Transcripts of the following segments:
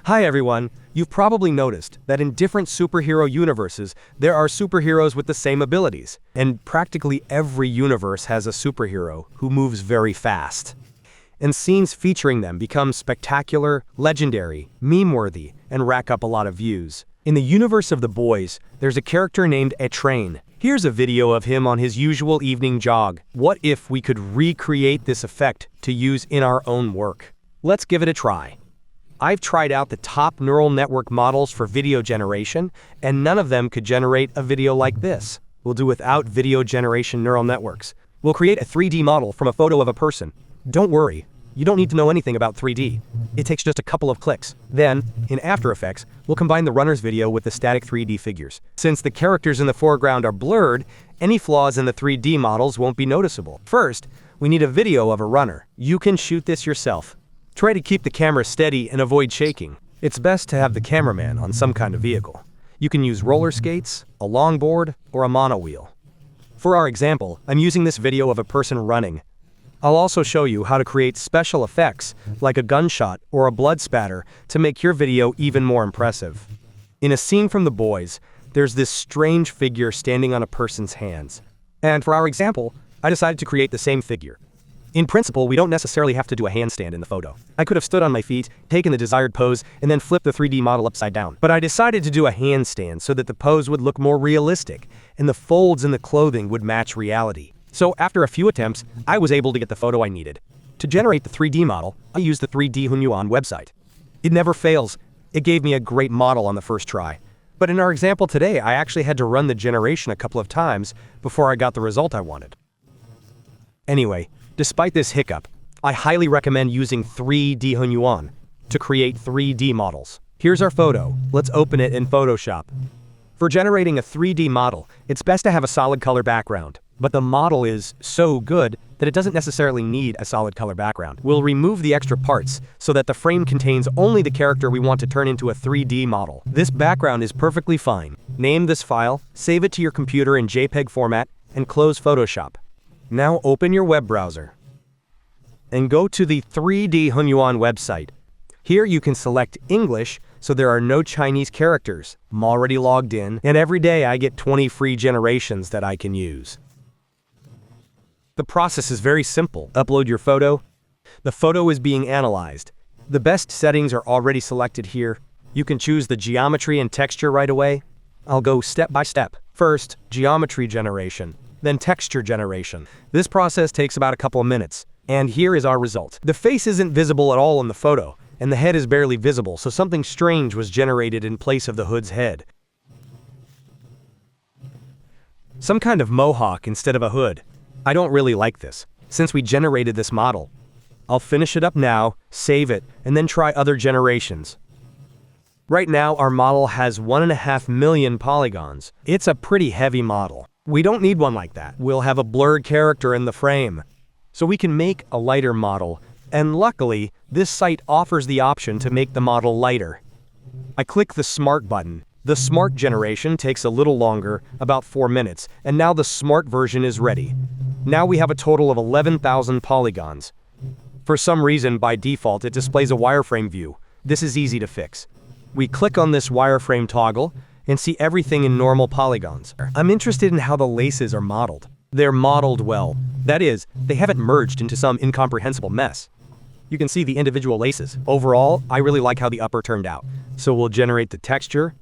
Hi everyone, you've probably noticed that in different superhero universes, there are superheroes with the same abilities. And practically every universe has a superhero who moves very fast. And scenes featuring them become spectacular, legendary, meme-worthy, and rack up a lot of views. In the universe of The Boys, there's a character named Train. Here's a video of him on his usual evening jog. What if we could recreate this effect to use in our own work? Let's give it a try. I've tried out the top neural network models for video generation, and none of them could generate a video like this. We'll do without video generation neural networks. We'll create a 3D model from a photo of a person. Don't worry, you don't need to know anything about 3D. It takes just a couple of clicks. Then, in After Effects, we'll combine the runner's video with the static 3D figures. Since the characters in the foreground are blurred, any flaws in the 3D models won't be noticeable. First, we need a video of a runner. You can shoot this yourself. Try to keep the camera steady and avoid shaking. It's best to have the cameraman on some kind of vehicle. You can use roller skates, a longboard, or a monowheel. For our example, I'm using this video of a person running. I'll also show you how to create special effects, like a gunshot or a blood spatter, to make your video even more impressive. In a scene from The Boys, there's this strange figure standing on a person's hands. And for our example, I decided to create the same figure. In principle, we don't necessarily have to do a handstand in the photo. I could have stood on my feet, taken the desired pose, and then flipped the 3D model upside down. But I decided to do a handstand so that the pose would look more realistic, and the folds in the clothing would match reality. So after a few attempts, I was able to get the photo I needed. To generate the 3D model, I used the Tencent Hunyuan website. It never fails. It gave me a great model on the first try. But in our example today, I actually had to run the generation a couple of times before I got the result I wanted. Anyway, despite this hiccup, I highly recommend using Tencent Hunyuan to create 3D models. Here's our photo. Let's open it in Photoshop. For generating a 3D model, it's best to have a solid color background. But the model is so good that it doesn't necessarily need a solid color background. We'll remove the extra parts so that the frame contains only the character we want to turn into a 3D model. This background is perfectly fine. Name this file, save it to your computer in JPEG format, and close Photoshop. Now open your web browser and go to the Tencent Hunyuan website. Here you can select English, so there are no Chinese characters. I'm already logged in, and every day I get 20 free generations that I can use. The process is very simple. Upload your photo. The photo is being analyzed. The best settings are already selected here. You can choose the geometry and texture right away. I'll go step by step. First, geometry generation, then texture generation. This process takes about a couple of minutes. And here is our result. The face isn't visible at all in the photo, and the head is barely visible, so something strange was generated in place of the hood's head. Some kind of mohawk instead of a hood. I don't really like this, since we generated this model. I'll finish it up now, save it, and then try other generations. Right now, our model has 1.5 million polygons. It's a pretty heavy model. We don't need one like that. We'll have a blurred character in the frame. So we can make a lighter model, and luckily, this site offers the option to make the model lighter. I click the Smart button. The Smart generation takes a little longer, about 4 minutes, and now the Smart version is ready. Now we have a total of 11,000 polygons. For some reason, by default, it displays a wireframe view. This is easy to fix. We click on this wireframe toggle and see everything in normal polygons. I'm interested in how the laces are modeled. They're modeled well. That is, they haven't merged into some incomprehensible mess. You can see the individual laces. Overall, I really like how the upper turned out. So we'll generate the texture.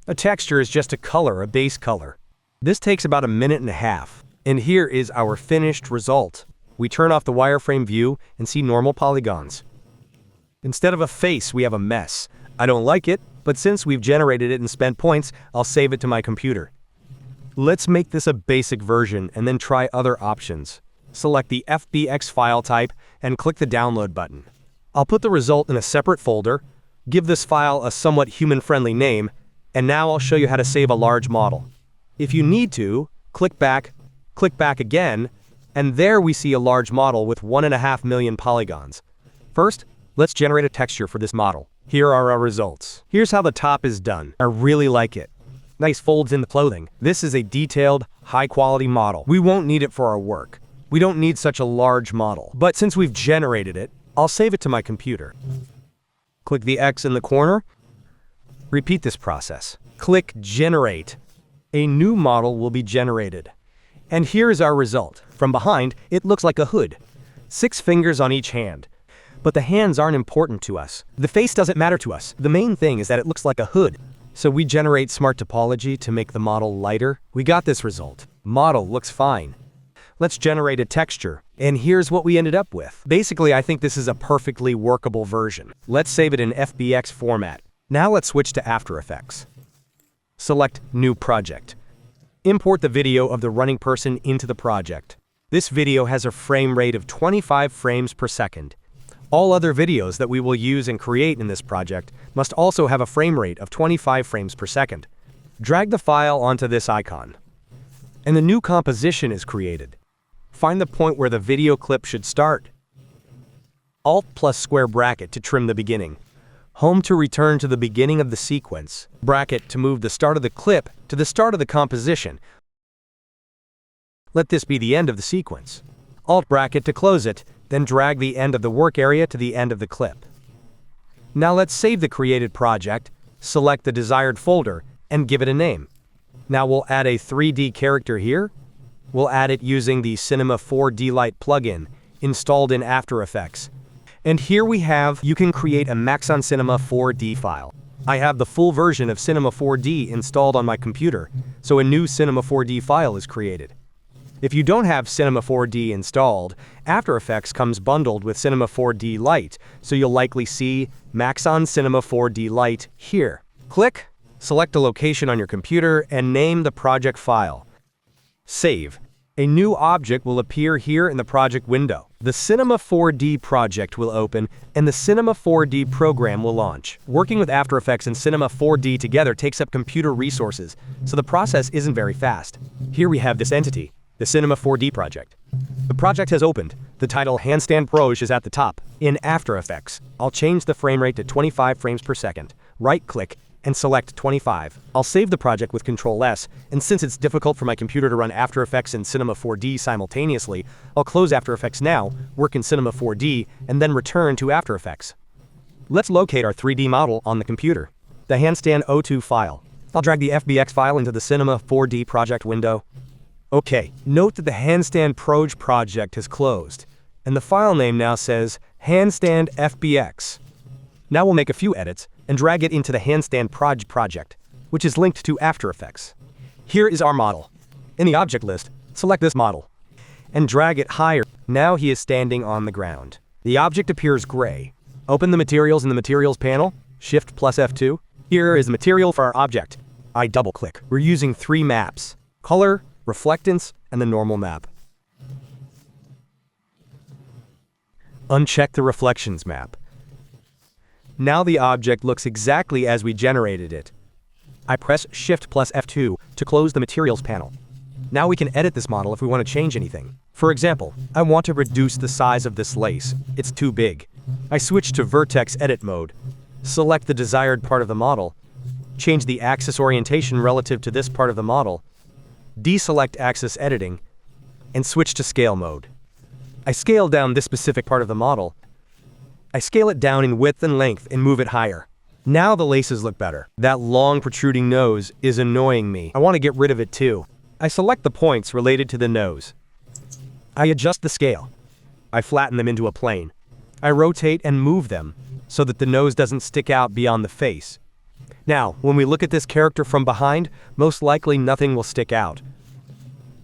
A texture is just a color, a base color. This takes about 1.5 minutes. And here is our finished result. We turn off the wireframe view and see normal polygons. Instead of a face, we have a mess. I don't like it, but since we've generated it and spent points, I'll save it to my computer. Let's make this a basic version and then try other options. Select the FBX file type and click the download button. I'll put the result in a separate folder, give this file a somewhat human-friendly name, and now I'll show you how to save a large model. If you need to, click back again, and there we see a large model with 1.5 million polygons. First, let's generate a texture for this model. Here are our results. Here's how the top is done. I really like it. Nice folds in the clothing. This is a detailed, high-quality model. We won't need it for our work. We don't need such a large model. But since we've generated it, I'll save it to my computer. Click the X in the corner. Repeat this process. Click Generate. A new model will be generated. And here's our result. From behind, it looks like a hood. 6 fingers on each hand. But the hands aren't important to us. The face doesn't matter to us. The main thing is that it looks like a hood. So we generate smart topology to make the model lighter. We got this result. Model looks fine. Let's generate a texture. And here's what we ended up with. Basically, I think this is a perfectly workable version. Let's save it in FBX format. Now let's switch to After Effects. Select New Project. Import the video of the running person into the project. This video has a frame rate of 25 frames per second. All other videos that we will use and create in this project must also have a frame rate of 25 frames per second. Drag the file onto this icon. And the new composition is created. Find the point where the video clip should start. Alt plus square bracket to trim the beginning. Home to return to the beginning of the sequence. Bracket to move the start of the clip to the start of the composition. Let this be the end of the sequence. Alt bracket to close it, then drag the end of the work area to the end of the clip. Now let's save the created project, select the desired folder, and give it a name. Now we'll add a 3D character here. We'll add it using the Cinema 4D Light plugin, installed in After Effects. And here we have, you can create a Maxon Cinema 4D file. I have the full version of Cinema 4D installed on my computer, so a new Cinema 4D file is created. If you don't have Cinema 4D installed, After Effects comes bundled with Cinema 4D Lite, so you'll likely see Maxon Cinema 4D Lite here. Click, select a location on your computer, and name the project file. Save. A new object will appear here in the project window. The Cinema 4D project will open, and the Cinema 4D program will launch. Working with After Effects and Cinema 4D together takes up computer resources, so the process isn't very fast. Here we have this entity, the Cinema 4D project. The project has opened. The title Handstand Proj is at the top. In After Effects, I'll change the frame rate to 25 frames per second. Right-click and select 25. I'll save the project with Ctrl+S, and since it's difficult for my computer to run After Effects and Cinema 4D simultaneously, I'll close After Effects now, work in Cinema 4D, and then return to After Effects. Let's locate our 3D model on the computer. The Handstand O2 file. I'll drag the FBX file into the Cinema 4D project window. Okay, note that the Handstand Proj project has closed, and the file name now says Handstand FBX. Now we'll make a few edits and drag it into the Handstand Proj project, which is linked to After Effects. Here is our model. In the object list, select this model and drag it higher. Now he is standing on the ground. The object appears gray. Open the materials in the materials panel, Shift plus F2. Here is the material for our object. I double-click. We're using 3 maps: color, reflectance, and the normal map. Uncheck the reflections map. Now the object looks exactly as we generated it. I press Shift plus F2 to close the materials panel. Now we can edit this model if we want to change anything. For example, I want to reduce the size of this lace. It's too big. I switch to vertex edit mode. Select the desired part of the model. Change the axis orientation relative to this part of the model. Deselect axis editing and switch to scale mode. I scale down this specific part of the model. I scale it down in width and length and move it higher. Now the laces look better. That long protruding nose is annoying me. I want to get rid of it too. I select the points related to the nose. I adjust the scale. I flatten them into a plane. I rotate and move them so that the nose doesn't stick out beyond the face. Now, when we look at this character from behind, most likely nothing will stick out.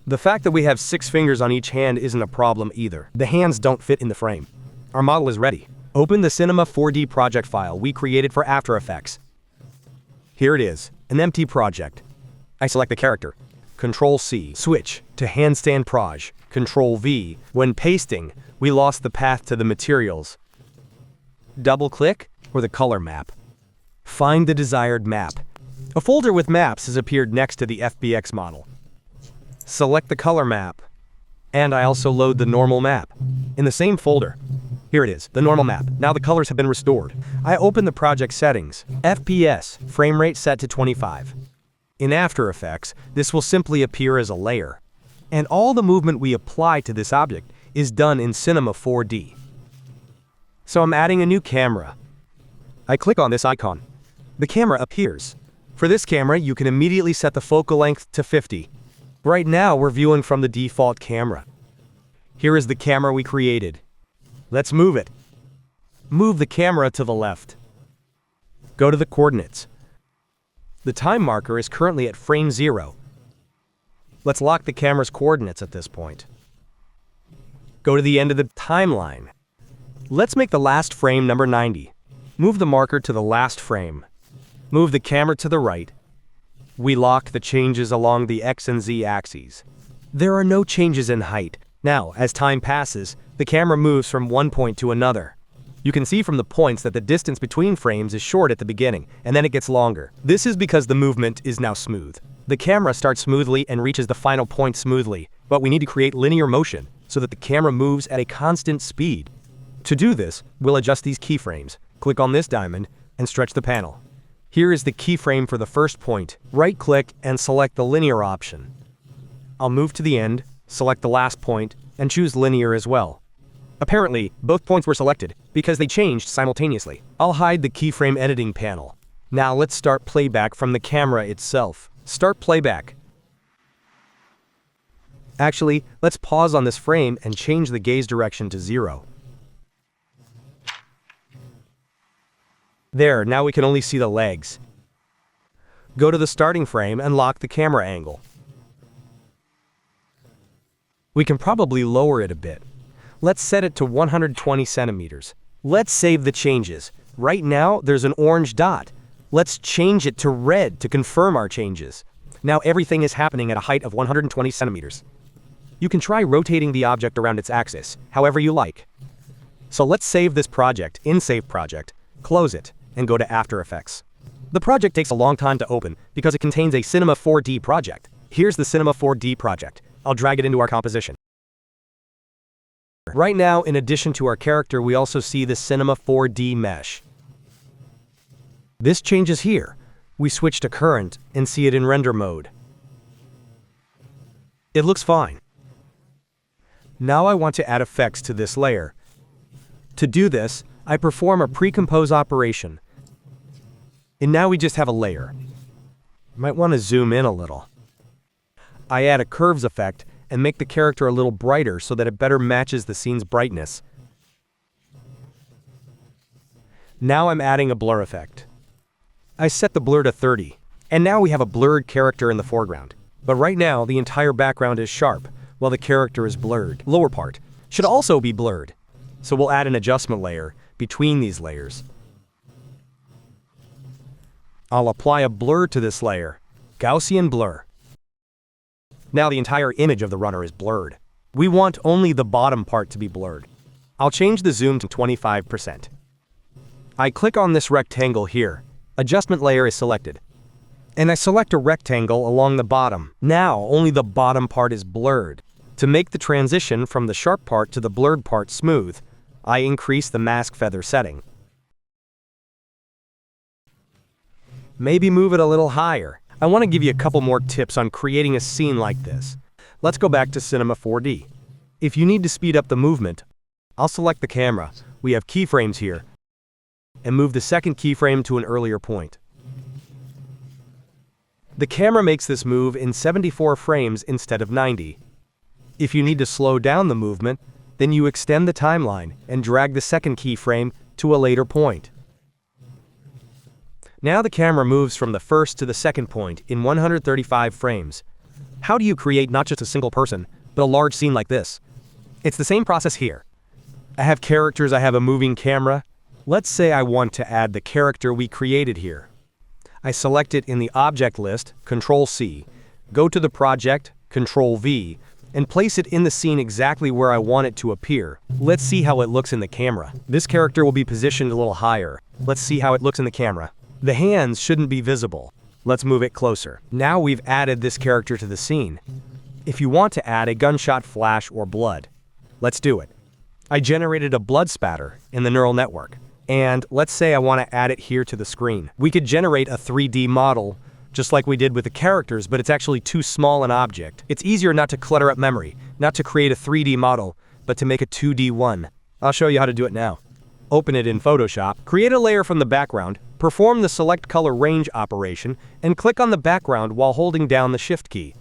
The fact that we have 6 fingers on each hand isn't a problem either. The hands don't fit in the frame. Our model is ready. Open the Cinema 4D project file we created for After Effects. Here it is, an empty project. I select the character. Ctrl+C. Switch to Handstand Proj. Ctrl+V. When pasting, we lost the path to the materials. Double-click or the color map. Find the desired map. A folder with maps has appeared next to the FBX model. Select the color map. And I also load the normal map in the same folder. Here it is, the normal map. Now the colors have been restored. I open the project settings. FPS, frame rate set to 25. In After Effects, this will simply appear as a layer. And all the movement we apply to this object is done in Cinema 4D. So I'm adding a new camera. I click on this icon. The camera appears. For this camera, you can immediately set the focal length to 50. Right now, we're viewing from the default camera. Here is the camera we created. Let's move it. Move the camera to the left. Go to the coordinates. The time marker is currently at frame 0. Let's lock the camera's coordinates at this point. Go to the end of the timeline. Let's make the last frame number 90. Move the marker to the last frame. Move the camera to the right. We lock the changes along the X and Z axes. There are no changes in height. Now, as time passes, the camera moves from one point to another. You can see from the points that the distance between frames is short at the beginning, and then it gets longer. This is because the movement is now smooth. The camera starts smoothly and reaches the final point smoothly, but we need to create linear motion so that the camera moves at a constant speed. To do this, we'll adjust these keyframes. Click on this diamond and stretch the panel. Here is the keyframe for the first point. Right-click and select the linear option. I'll move to the end, select the last point, and choose linear as well. Apparently, both points were selected because they changed simultaneously. I'll hide the keyframe editing panel. Now let's start playback from the camera itself. Start playback. Actually, let's pause on this frame and change the gaze direction to 0. There, now we can only see the legs. Go to the starting frame and lock the camera angle. We can probably lower it a bit. Let's set it to 120 centimeters. Let's save the changes. Right now, there's an orange dot. Let's change it to red to confirm our changes. Now everything is happening at a height of 120 centimeters. You can try rotating the object around its axis, however you like. So let's save this project in Save Project, close it, and go to After Effects. The project takes a long time to open because it contains a Cinema 4D project. Here's the Cinema 4D project. I'll drag it into our composition. Right now, in addition to our character, we also see the Cinema 4D mesh. This changes here. We switch to current and see it in render mode. It looks fine. Now I want to add effects to this layer. To do this, I perform a pre-compose operation. And now we just have a layer. Might want to zoom in a little. I add a curves effect and make the character a little brighter so that it better matches the scene's brightness. Now I'm adding a blur effect. I set the blur to 30, and now we have a blurred character in the foreground. But right now, the entire background is sharp, while the character is blurred. Lower part should also be blurred. So we'll add an adjustment layer between these layers. I'll apply a blur to this layer, Gaussian blur. Now the entire image of the runner is blurred. We want only the bottom part to be blurred. I'll change the zoom to 25%. I click on this rectangle here. Adjustment layer is selected. And I select a rectangle along the bottom. Now only the bottom part is blurred. To make the transition from the sharp part to the blurred part smooth, I increase the mask feather setting. Maybe move it a little higher. I want to give you a couple more tips on creating a scene like this. Let's go back to Cinema 4D. If you need to speed up the movement, I'll select the camera. We have keyframes here. And move the second keyframe to an earlier point. The camera makes this move in 74 frames instead of 90. If you need to slow down the movement, then you extend the timeline and drag the second keyframe to a later point. Now the camera moves from the first to the second point in 135 frames. How do you create not just a single person, but a large scene like this? It's the same process here. I have characters, I have a moving camera. Let's say I want to add the character we created here. I select it in the object list, Ctrl-C, go to the project, Ctrl-V, and place it in the scene exactly where I want it to appear. Let's see how it looks in the camera. This character will be positioned a little higher. Let's see how it looks in the camera. The hands shouldn't be visible. Let's move it closer. Now we've added this character to the scene. If you want to add a gunshot flash or blood, let's do it. I generated a blood spatter in the neural network. And let's say I want to add it here to the screen. We could generate a 3D model, just like we did with the characters, but it's actually too small an object. It's easier not to clutter up memory, not to create a 3D model, but to make a 2D one. I'll show you how to do it now. Open it in Photoshop, create a layer from the background, perform the select color range operation, and click on the background while holding down the Shift key.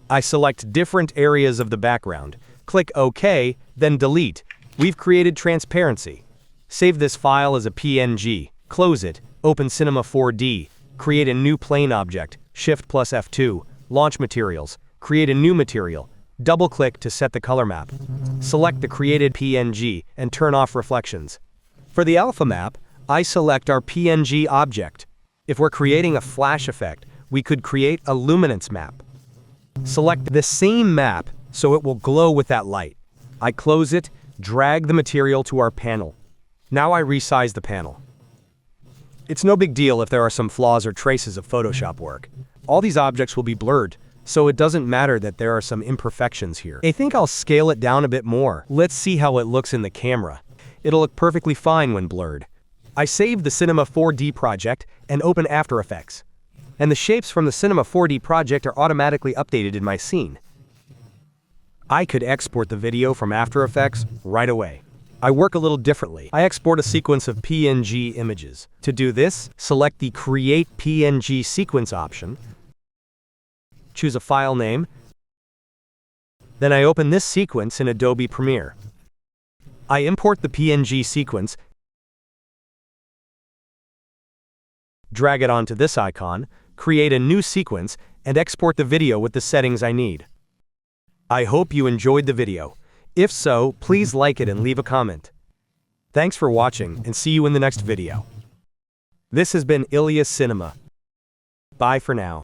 I select different areas of the background. Click OK, then delete. We've created transparency. Save this file as a PNG, close it, open Cinema 4D, create a new plane object, Shift plus F2, launch materials, create a new material, double-click to set the color map. Select the created PNG and turn off reflections. For the alpha map, I select our PNG object. If we're creating a flash effect, we could create a luminance map. Select the same map so it will glow with that light. I close it, drag the material to our panel. Now I resize the panel. It's no big deal if there are some flaws or traces of Photoshop work. All these objects will be blurred, so it doesn't matter that there are some imperfections here. I think I'll scale it down a bit more. Let's see how it looks in the camera. It'll look perfectly fine when blurred. I save the Cinema 4D project and open After Effects. And the shapes from the Cinema 4D project are automatically updated in my scene. I could export the video from After Effects right away. I work a little differently. I export a sequence of PNG images. To do this, select the Create PNG Sequence option. Choose a file name. Then I open this sequence in Adobe Premiere. I import the PNG sequence, drag it onto this icon, create a new sequence, and export the video with the settings I need. I hope you enjoyed the video. If so, please like it and leave a comment. Thanks for watching, and see you in the next video. This has been Ilya's Cinema. Bye for now.